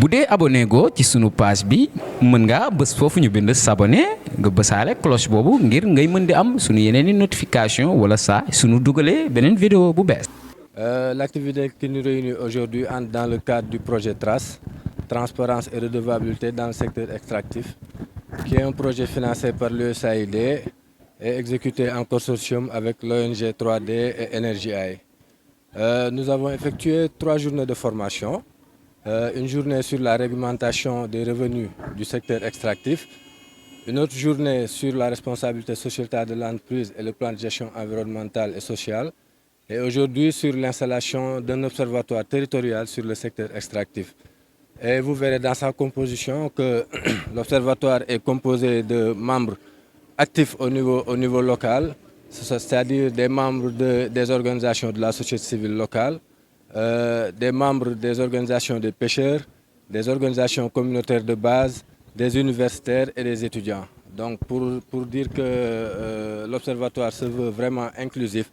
bu dee abonné go ci sunu page bi mën ngaa bës foofu ñu bind s'abonner nga bësaale cloche boobu ngir ngay mën di am sunu yeneen i notification wala saa sunu dugalee beneen vidéo bu bees. L'activité qui nous réunit aujourd'hui entre dans le cadre du projet TRACE, Transparence et redevabilité dans le secteur extractif, qui est un projet financé par l'USAID et exécuté en consortium avec l'ONG 3D et Energy Eye. Nous avons effectué 3 journées de formation. Une journée sur la réglementation des revenus du secteur extractif, une autre journée sur la responsabilité sociétale de l'entreprise et le plan de gestion environnementale et sociale, et aujourd'hui sur l'installation d'un observatoire territorial sur le secteur extractif. Et vous verrez dans sa composition que l'observatoire est composé de membres actifs au niveau local, c'est-à-dire des membres des organisations de la société civile locale, des membres des organisations des pêcheurs, des organisations communautaires de base, des universitaires et des étudiants. Donc pour dire que l'observatoire se veut vraiment inclusif,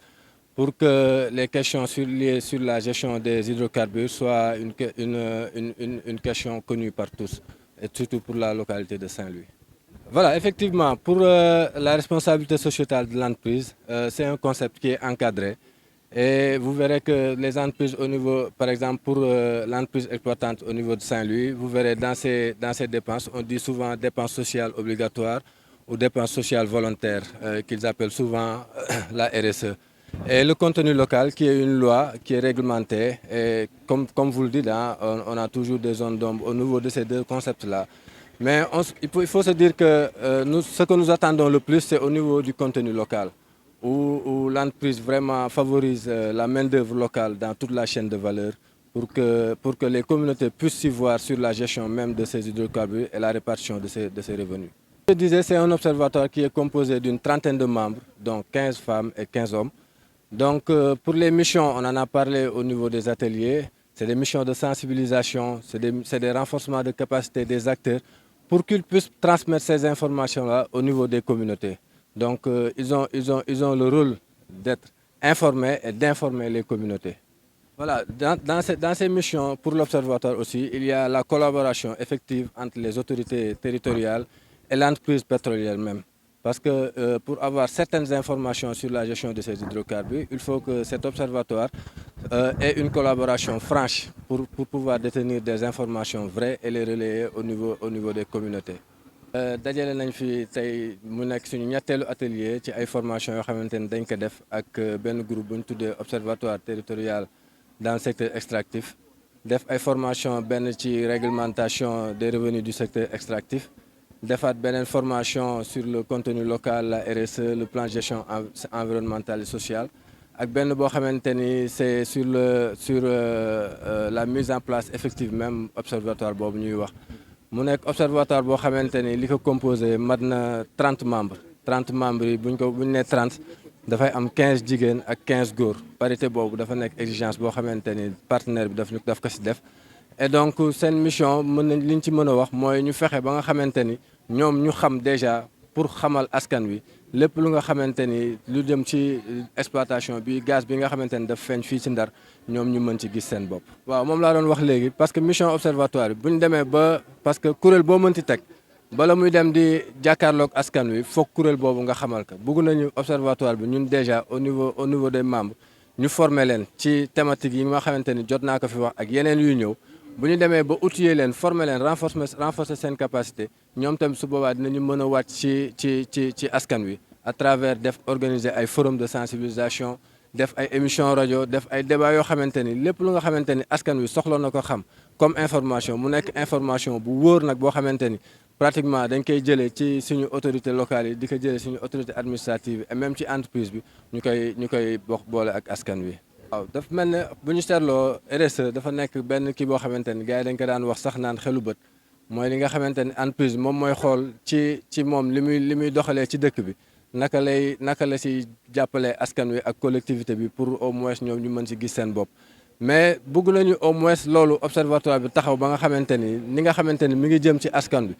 pour que les questions liées sur la gestion des hydrocarbures soient une question connue par tous, et surtout pour la localité de Saint-Louis. Voilà, effectivement, pour la responsabilité sociétale de l'entreprise, c'est un concept qui est encadré. Et vous verrez que les entreprises au niveau, par exemple pour l'entreprise exploitante au niveau de Saint-Louis, vous verrez dans ces dépenses, on dit souvent dépenses sociales obligatoires ou dépenses sociales volontaires, qu'ils appellent souvent la RSE. Et le contenu local, qui est une loi qui est réglementée, et comme vous le dites, hein, on a toujours des zones d'ombre au niveau de ces deux concepts-là. Mais il faut se dire que ce que nous attendons le plus, c'est au niveau du contenu local, où l'entreprise vraiment favorise la main-d'œuvre locale dans toute la chaîne de valeur pour que les communautés puissent s'y voir sur la gestion même de ces hydrocarbures et la répartition de ces revenus. Je disais, c'est un observatoire qui est composé d'une trentaine de membres, dont 15 femmes et 15 hommes. Donc pour les missions, on en a parlé au niveau des ateliers, c'est des missions de sensibilisation, c'est des renforcements de capacité des acteurs pour qu'ils puissent transmettre ces informations-là au niveau des communautés. Donc ils ont le rôle d'être informés et d'informer les communautés. Voilà, dans ces missions pour l'observatoire aussi, il y a la collaboration effective entre les autorités territoriales et l'entreprise pétrolière même. Parce que pour avoir certaines informations sur la gestion de ces hydrocarbures, il faut que cet observatoire ait une collaboration franche pour pouvoir détenir des informations vraies et les relayer au niveau des communautés. Dajale nañ fi tey mu nekk suñu ñetteelu atelier ci ay formation yoo xamante ni dañ ko def ak benn groupe bu ñu tuddee observatoire territorial dans le secteur extractif def ay formation benn ci réglementation des revenus du secteur extractif defaat beneen formation sur le contenu local, la RSE, le plan de gestion environnementale et sociale ak benn boo xamante ni c'est sur la mise en place effective même observatoire boobu ñuy wax. mu nekk observatoire boo xamante ni li ko composé mat na 30 membres 30 membres yi buñ nee 30 dafay am 15 jigéen ak 15 góor parité boobu dafa nekk exigence boo xamante ni partenaire bi daf ko si def. Et donc seen mission liñ ci mën a wax mooy ñu fexe ba nga xamante ni ñoom ñu xam déjà pour xamal askan wi lépp lu nga xamante ni lu jëm ci exploitation bi gaz bi nga xamante ni daf feeñ fii ci Ndar ñoom ñu mën ci gis seen bopp. waaw moom laa doon wax léegi parce que mission observatoire bi bu ñu demee ba parce que kuréel boo mënti teg bala muy dem di jàkkaarloog askan wi foog kuréel boobu nga xamal ko bëgg nañu observatoire bi ñun déjà au niveau des membres ñu former leen ci thématique yi nga xamante ni jot naa ko fi wax ak yeneen yu ñëw. bu ñu demee ba outiller leen former leen renforcer seen capacité ñoom tamit su boobaa dinañu mën a wàcc ci askan wi à travers organiser ay forum de sensibilisation def ay émission rajo def ay débat yoo xamante ni lépp lu nga xamante ni askan wi soxla na ko xam comme information mu nekk information bu wóor nag boo xamante ni pratiquement dañ koy jëlee ci suñu autorité locale yi di ko jëlee suñu autorité administrative et même ci entreprise bi ñu koy boole ak askan wi. waaw dafa mel ne bu ñu seetloo RSE dafa nekk benn kii boo xamante ni gars yi dañ ko daan wax sax naan xelu bët mooy li nga xamante ni entreprise moom mooy xool ci moom li muy doxalee ci dëkk bi naka la si jàppalee askan wi ak collectivité bi pour au moins ñoom ñu mën si gis seen bopp. mais bëgg nañu au moins loolu observatoire bi taxaw ba nga xamante ni nga xamante ni mi ngi jëm ci askan bi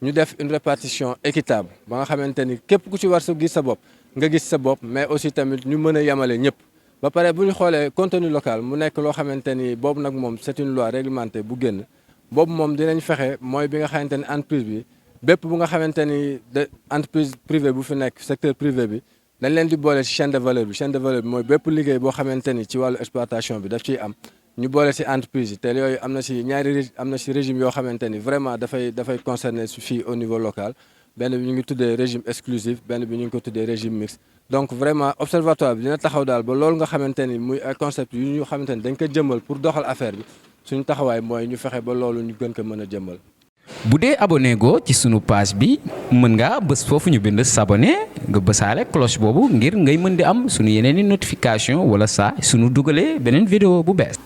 ñu def une répartition équitable ba nga xamante ni képp ku ci war sa gis sa bopp nga gis sa bopp mais aussi tamit ñu mën a yemale ñëpp. ba pare bu ñu xoolee contenu local mu nekk loo xamante ni boobu nag moom c'est une loi réglementée bu génn boobu moom dinañ fexe mooy bi nga xamante ni entreprise bi bépp bu nga xamante ni entreprise privée bu fi nekk secteur privé bi dañ leen di boole ci chaîne de valeur bi mooy bépp liggéey boo xamante ni ci wàllu exploitation bi daf ciy am ñu boole ci entreprise yi te yooyu am na ci régime yoo xamante ni vraiment dafay concerner fii au niveau local benn bi ñu ngi tuddee régime exclusif benn bi ñu ngi ko tuddee régime mixte. donc vraiment observatoire bi dina taxaw daal ba loolu nga xamante ni muy ay concept yu ñu xamante ni dañ ko jëmmal pour doxal affaire bi suñu taxawaay mooy ñu fexe ba loolu ñu gën ko mën a jëmmal. bu dee abonné go ci sunu page bi mën ngaa bës foofu ñu bind s'abonner nga bësaale cloche boobu ngir ngay mën di am sunu yeneen i notification wala saa sunu dugalee beneen vidéo bu bees.